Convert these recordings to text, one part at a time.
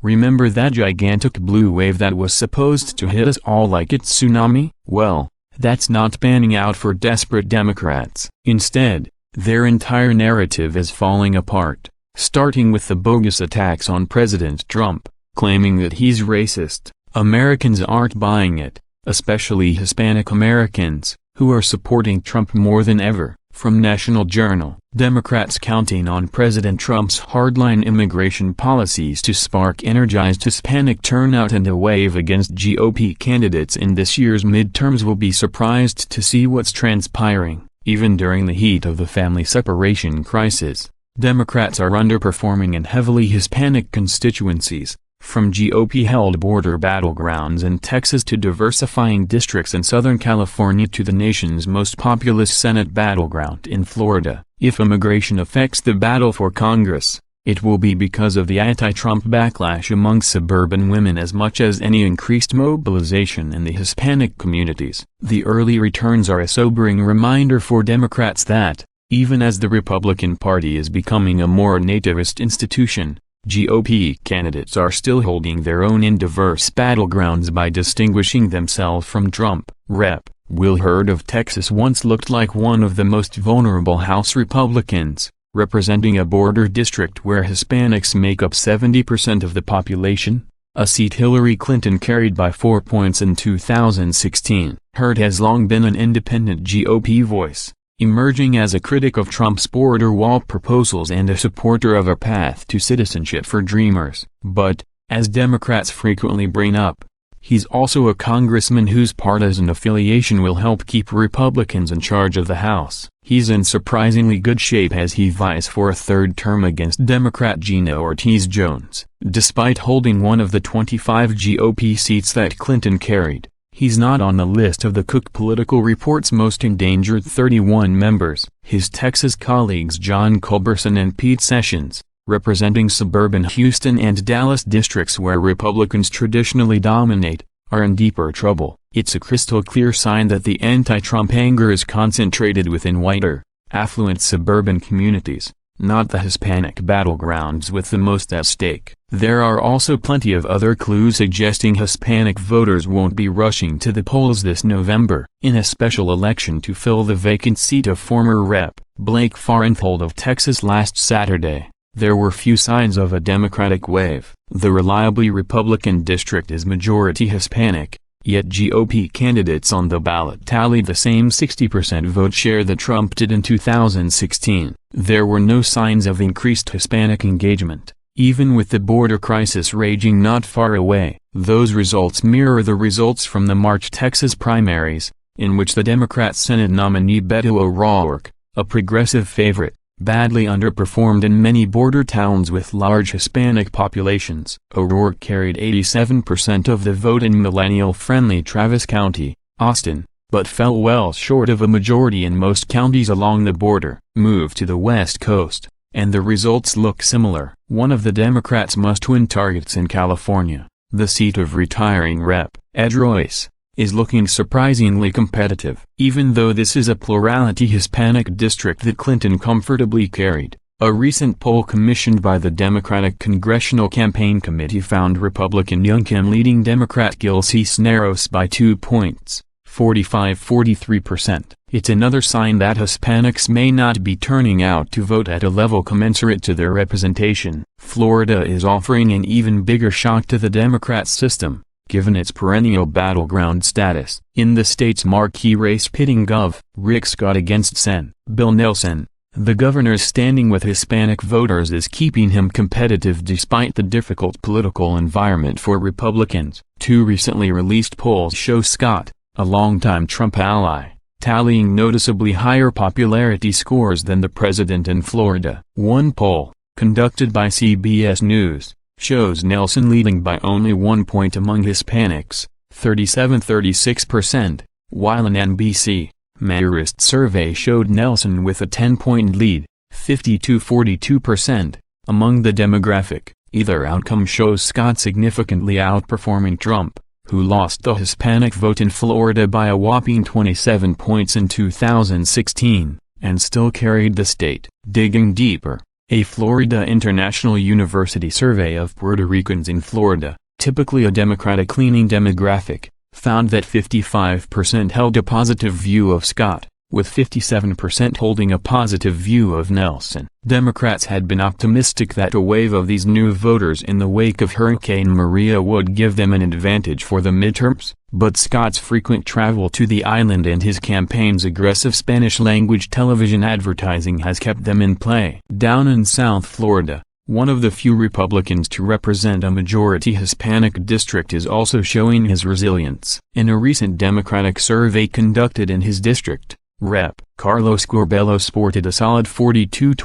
Remember that gigantic blue wave that was supposed to hit us all like it's tsunami? Well, that's not panning out for desperate Democrats. Instead, their entire narrative is falling apart, starting with the bogus attacks on President Trump, claiming that he's racist. Americans aren't buying it, especially Hispanic Americans, who are supporting Trump more than ever. From National Journal, Democrats counting on President Trump's hardline immigration policies to spark energized Hispanic turnout and a wave against GOP candidates in this year's midterms will be surprised to see what's transpiring. Even during the heat of the family separation crisis, Democrats are underperforming in heavily Hispanic constituencies, from GOP-held border battlegrounds in Texas to diversifying districts in Southern California to the nation's most populous Senate battleground in Florida. If immigration affects the battle for Congress, it will be because of the anti-Trump backlash among suburban women as much as any increased mobilization in the Hispanic communities. The early returns are a sobering reminder for Democrats that, even as the Republican Party is becoming a more nativist institution, GOP candidates are still holding their own in diverse battlegrounds by distinguishing themselves from Trump. Rep. Will Hurd of Texas once looked like one of the most vulnerable House Republicans, representing a border district where Hispanics make up 70% of the population, a seat Hillary Clinton carried by 4 points in 2016. Hurd has long been an independent GOP voice, emerging as a critic of Trump's border wall proposals and a supporter of a path to citizenship for Dreamers. But, as Democrats frequently bring up, he's also a congressman whose partisan affiliation will help keep Republicans in charge of the House. He's in surprisingly good shape as he vies for a third term against Democrat Gina Ortiz-Jones. Despite holding one of the 25 GOP seats that Clinton carried, he's not on the list of the Cook Political Report's most endangered 31 members. His Texas colleagues John Culberson and Pete Sessions, representing suburban Houston and Dallas districts where Republicans traditionally dominate, are in deeper trouble. It's a crystal clear sign that the anti-Trump anger is concentrated within whiter, affluent suburban communities, not the Hispanic battlegrounds with the most at stake. There are also plenty of other clues suggesting Hispanic voters won't be rushing to the polls this November. In a special election to fill the vacant seat of former Rep. Blake Farenthold of Texas last Saturday, there were few signs of a Democratic wave. The reliably Republican district is majority Hispanic, yet GOP candidates on the ballot tallied the same 60% vote share that Trump did in 2016. There were no signs of increased Hispanic engagement, even with the border crisis raging not far away. Those results mirror the results from the March Texas primaries, in which the Democrat Senate nominee Beto O'Rourke, a progressive favorite, badly underperformed in many border towns with large Hispanic populations. O'Rourke carried 87% of the vote in millennial-friendly Travis County, Austin, but fell well short of a majority in most counties along the border. Move to the West Coast, and the results look similar. One of the Democrats' must-win targets in California, the seat of retiring Rep. Ed Royce, is looking surprisingly competitive. Even though this is a plurality Hispanic district that Clinton comfortably carried, a recent poll commissioned by the Democratic Congressional Campaign Committee found Republican Youngkin leading Democrat Gil Cisneros by 2 points, 45–43%. It's another sign that Hispanics may not be turning out to vote at a level commensurate to their representation. Florida is offering an even bigger shock to the Democrat system, given its perennial battleground status. In the state's marquee race pitting Gov. Rick Scott against Sen. Bill Nelson, the governor's standing with Hispanic voters is keeping him competitive despite the difficult political environment for Republicans. Two recently released polls show Scott, a longtime Trump ally, tallying noticeably higher popularity scores than the president in Florida. One poll, conducted by CBS News, shows Nelson leading by only 1 point among Hispanics, 37–36%, while an NBC, Marist survey showed Nelson with a 10-point lead, 52–42%, among the demographic. Either outcome shows Scott significantly outperforming Trump, who lost the Hispanic vote in Florida by a whopping 27 points in 2016, and still carried the state. Digging deeper, A Florida International University survey of Puerto Ricans in Florida, typically a Democratic-leaning demographic, found that 55% held a positive view of Scott, with 57% holding a positive view of Nelson. Democrats had been optimistic that a wave of these new voters in the wake of Hurricane Maria would give them an advantage for the midterms, but Scott's frequent travel to the island and his campaign's aggressive Spanish-language television advertising has kept them in play. Down in South Florida, one of the few Republicans to represent a majority Hispanic district is also showing his resilience. In a recent Democratic survey conducted in his district, Rep. Carlos Corbello sported a solid 42-27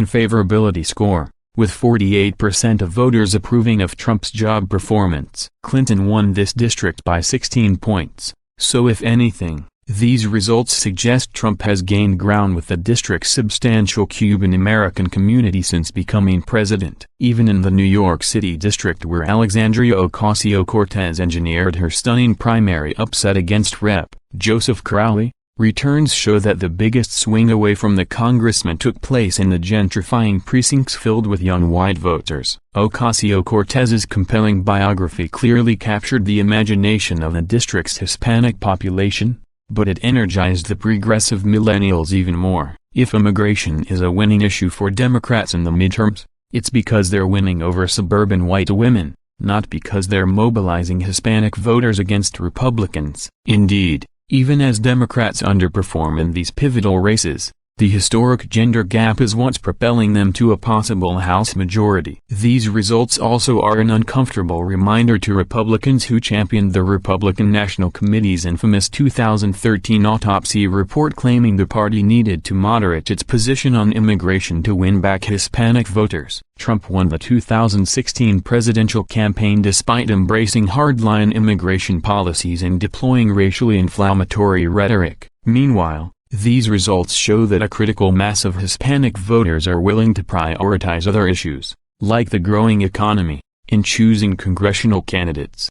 favorability score, with 48% of voters approving of Trump's job performance. Clinton won this district by 16 points, so if anything, these results suggest Trump has gained ground with the district's substantial Cuban American community since becoming president. Even in the New York City district where Alexandria Ocasio-Cortez engineered her stunning primary upset against Rep. Joseph Crowley, returns show that the biggest swing away from the congressman took place in the gentrifying precincts filled with young white voters. Ocasio-Cortez's compelling biography clearly captured the imagination of the district's Hispanic population, but it energized the progressive millennials even more. If immigration is a winning issue for Democrats in the midterms, it's because they're winning over suburban white women, not because they're mobilizing Hispanic voters against Republicans. Indeed, even as Democrats underperform in these pivotal races, the historic gender gap is what's propelling them to a possible House majority. These results also are an uncomfortable reminder to Republicans who championed the Republican National Committee's infamous 2013 autopsy report claiming the party needed to moderate its position on immigration to win back Hispanic voters. Trump won the 2016 presidential campaign despite embracing hardline immigration policies and deploying racially inflammatory rhetoric. Meanwhile, these results show that a critical mass of Hispanic voters are willing to prioritize other issues, like the growing economy, in choosing congressional candidates.